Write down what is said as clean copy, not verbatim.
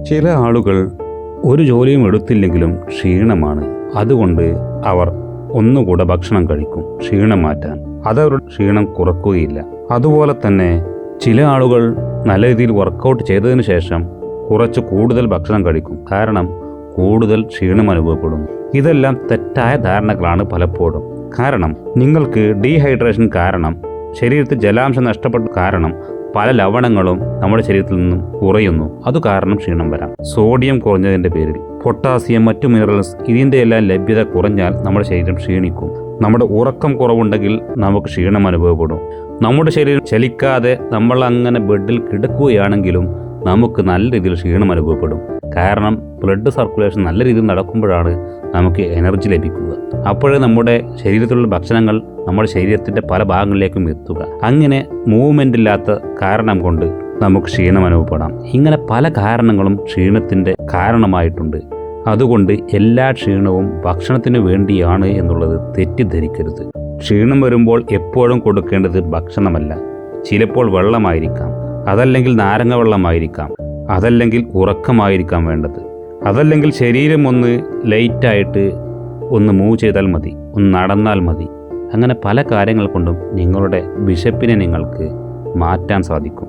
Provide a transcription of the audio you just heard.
ചില ആളുകൾ ഒരു ജോലിയും എടുത്തില്ലെങ്കിലും ക്ഷീണമാണ്. അതുകൊണ്ട് അവർ ഒന്നുകൂടെ ഭക്ഷണം കഴിക്കും ക്ഷീണം മാറ്റാൻ. അതവരുടെ ക്ഷീണം കുറക്കുകയില്ല. അതുപോലെ തന്നെ ചില ആളുകൾ നല്ല രീതിയിൽ വർക്കൗട്ട് ചെയ്തതിന് ശേഷം കുറച്ച് കൂടുതൽ ഭക്ഷണം കഴിക്കും. കാരണം കൂടുതൽ ക്ഷീണം അനുഭവപ്പെടുന്നു. ഇതെല്ലാം തെറ്റായ ധാരണകളാണ് പലപ്പോഴും. കാരണം നിങ്ങൾക്ക് ഡീഹൈഡ്രേഷൻ കാരണം ശരീരത്തിൽ ജലാംശം നഷ്ടപ്പെട്ട കാരണം പല ലവണങ്ങളും നമ്മുടെ ശരീരത്തിൽ നിന്നും കുറയുന്നു. അത് കാരണം ക്ഷീണം വരാം. സോഡിയം കുറഞ്ഞതിൻ്റെ പേരിൽ പൊട്ടാസ്യം, മറ്റു മിനറൽസ് ഇതിൻ്റെ എല്ലാം ലഭ്യത കുറഞ്ഞാൽ നമ്മുടെ ശരീരം ക്ഷീണിക്കും. നമ്മുടെ ഉറക്കം കുറവുണ്ടെങ്കിൽ നമുക്ക് ക്ഷീണം അനുഭവപ്പെടും. നമ്മുടെ ശരീരം ചലിക്കാതെ നമ്മൾ അങ്ങനെ ബെഡിൽ കിടക്കുകയാണെങ്കിലും നമുക്ക് നല്ല രീതിയിൽ ക്ഷീണം അനുഭവപ്പെടും. കാരണം ബ്ലഡ് സർക്കുലേഷൻ നല്ല രീതിയിൽ നടക്കുമ്പോഴാണ് നമുക്ക് എനർജി ലഭിക്കുക. അപ്പോഴേ നമ്മുടെ ശരീരത്തിലുള്ള ഭക്ഷണങ്ങൾ നമ്മുടെ ശരീരത്തിൻ്റെ പല ഭാഗങ്ങളിലേക്കും എത്തുക. അങ്ങനെ മൂവ്മെൻ്റ് ഇല്ലാത്ത കാരണം കൊണ്ട് നമുക്ക് ക്ഷീണം അനുഭവപ്പെടാം. ഇങ്ങനെ പല കാരണങ്ങളും ക്ഷീണത്തിൻ്റെ കാരണമായിട്ടുണ്ട്. അതുകൊണ്ട് എല്ലാ ക്ഷീണവും ഭക്ഷണത്തിന് വേണ്ടിയാണ് എന്നുള്ളത് തെറ്റിദ്ധരിക്കരുത്. ക്ഷീണം വരുമ്പോൾ എപ്പോഴും കൊടുക്കേണ്ടത് ഭക്ഷണമല്ല. ചിലപ്പോൾ വെള്ളമായിരിക്കാം, അതല്ലെങ്കിൽ നാരങ്ങ വെള്ളമായിരിക്കാം, അതല്ലെങ്കിൽ ഉറക്കമായിരിക്കാം വേണ്ടത്. അതല്ലെങ്കിൽ ശരീരം ഒന്ന് ലൈറ്റായിട്ട് ഒന്ന് മൂവ് ചെയ്താൽ മതി, ഒന്ന് നടന്നാൽ മതി. അങ്ങനെ പല കാര്യങ്ങൾ കൊണ്ടും നിങ്ങളുടെ വിശപ്പിനെ നിങ്ങൾക്ക് മാറ്റാൻ സാധിക്കും.